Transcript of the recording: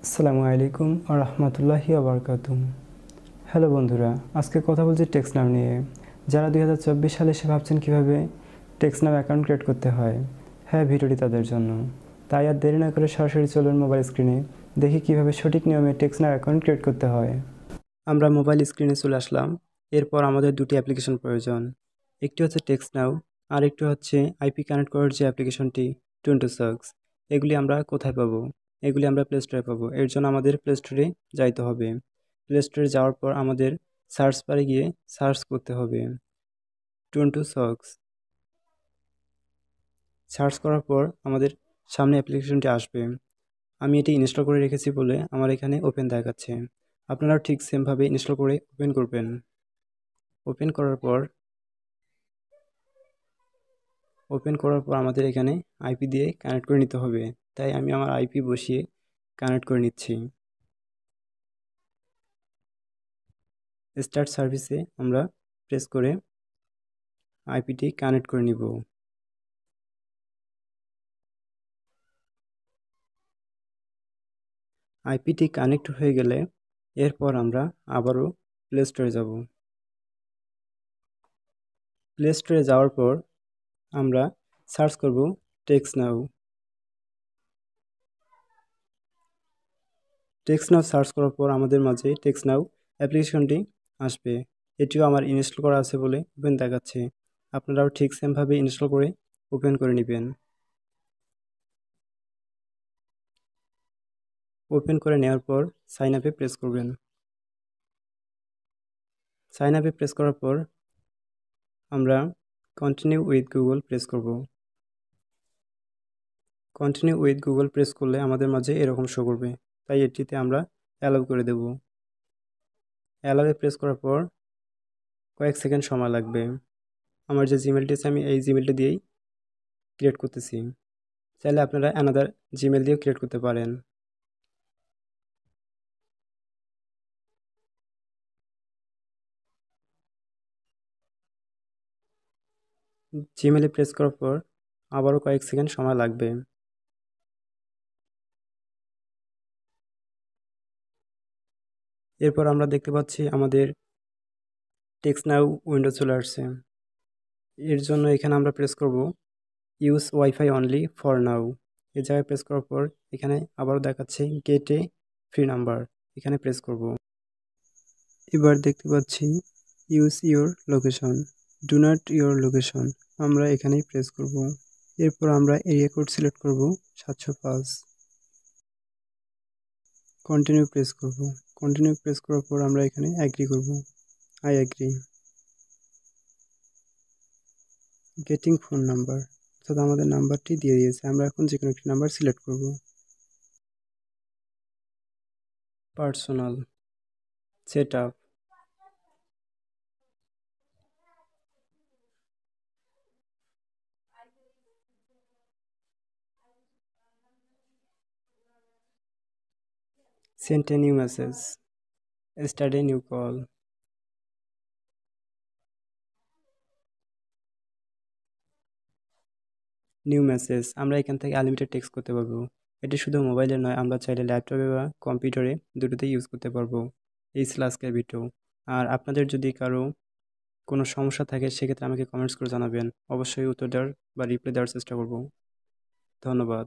আসসালামু আলাইকুম ওয়া রাহমাতুল্লাহি ওয়া বারাকাতুহু। হ্যালো বন্ধুরা, আজকে কথা বলছি টেক্সটনাউ নিয়ে। যারা 2024 সালে এসে ভাবছেন কীভাবে টেক্সটনাউ অ্যাকাউন্ট ক্রিয়েট করতে হয়, হ্যাঁ, ভিডিওটি তাদের জন্য। তাই আর দেরি না করে সরাসরি চলুন মোবাইল স্ক্রিনে, দেখি কীভাবে সঠিক নিয়মে টেক্সটনাউ অ্যাকাউন্ট ক্রিয়েট করতে হয়। আমরা মোবাইল স্ক্রিনে চলে আসলাম। এরপর আমাদের দুটি অ্যাপ্লিকেশন প্রয়োজন। একটি হচ্ছে টেক্সটনাউ, আর একটি হচ্ছে আইপি কানেক্ট করার যে অ্যাপ্লিকেশনটি টুনটুসক্স। এগুলি আমরা কোথায় পাবো? এগুলি আমরা প্লে স্টোরে পাবো। এর জন্য আমাদের প্লে স্টোরে যাইতে হবে। প্লে স্টোরে যাওয়ার পর আমাদের সার্চ বারে গিয়ে সার্চ করতে হবে টুনটুসক্স। সার্চ করার পর আমাদের সামনে অ্যাপ্লিকেশনটি আসবে। আমি এটি ইনস্টল করে রেখেছি বলে আমার এখানে ওপেন দেখাচ্ছে। আপনারাও ঠিক সেমভাবে ইনস্টল করে ওপেন করবেন। ওপেন করার পর আমাদের এখানে আইপি দিয়ে কানেক্ট করে নিতে হবে। তাই আমি আমার আইপি বসিয়ে কানেক্ট করে নিচ্ছি। স্টার্ট সার্ভিসে আমরা প্রেস করে আইপিটি কানেক্ট করে নিব। আইপিটি কানেক্ট হয়ে গেলে এরপর আমরা আবারও প্লে স্টোরে যাব। প্লে স্টোরে যাওয়ার পর আমরা সার্চ করব টেক্সটনাউ। টেক্সটনাউ সার্চ করার পর আমাদের মাঝে টেক্সটনাউ অ্যাপ্লিকেশনটি আসবে। এটিও আমার ইনস্টল করা আছে বলে ওপেন দেখাচ্ছে। আপনারাও ঠিক সেমভাবে ইনস্টল করে ওপেন করে নেবেন। ওপেন করে নেওয়ার পর সাইন আপে প্রেস করবেন। সাইন আপে প্রেস করার পর আমরা কন্টিনিউ উইথ গুগল প্রেস করব। কন্টিনিউ উইথ গুগল প্রেস করলে আমাদের মাঝে এরকম শো করবে, তাই এটিতে আমরা অ্যালাউ করে দেব। অ্যালাউয়ে প্রেস করার পর কয়েক সেকেন্ড সময় লাগবে। আমার যে জিমেলটি আছে আমি এই জিমেলটি দিয়েই ক্রিয়েট করতেছি। চাইলে আপনারা অ্যানাদার জিমেল দিয়েও ক্রিয়েট করতে পারেন। জিমেলে প্রেস করার পর আবারও কয়েক সেকেন্ড সময় লাগবে। এরপর আমরা দেখতে পাচ্ছি আমাদের টেক্সটনাউ উইন্ডো চলে আসছে। এর জন্য এখানে আমরা প্রেস করব use wifi only for now. এই জায়গায় প্রেস করার পর এখানে আবারও দেখাচ্ছে গেট এ ফ্রি নাম্বার, এখানে প্রেস করব। এবার দেখতে পাচ্ছি use your location, do not your location, আমরা এখানেই প্রেস করব। এরপর আমরা এরিয়া কোড সিলেক্ট করব 705। কন্টিনিউ প্রেস করব। কন্টিনিউ প্রেস করার পর আমরা এখানে অ্যাগ্রি করব। I agree. Getting phone number, অর্থাৎ আমাদের নাম্বারটি দিয়ে দিয়েছে। আমরা এখন যে কোনো একটি নাম্বার সিলেক্ট করব। Personal set up, send a new message, start a new call, new message. আমরা এখান থেকে আনলিমিটেড টেক্সট করতে পারবো। এটি শুধু মোবাইলে নয়, আমরা চাইলে ল্যাপটপে বা কম্পিউটারে দুটোতেই ইউজ করতে পারবো এই স্ল্যাশকের ভিডিও। আর আপনাদের যদি কারো কোনো সমস্যা থাকে সেক্ষেত্রে আমাকে কমেন্টস করে জানাবেন। অবশ্যই উত্তর দেওয়ার বা রিপ্লাই দেওয়ার চেষ্টা করব। ধন্যবাদ।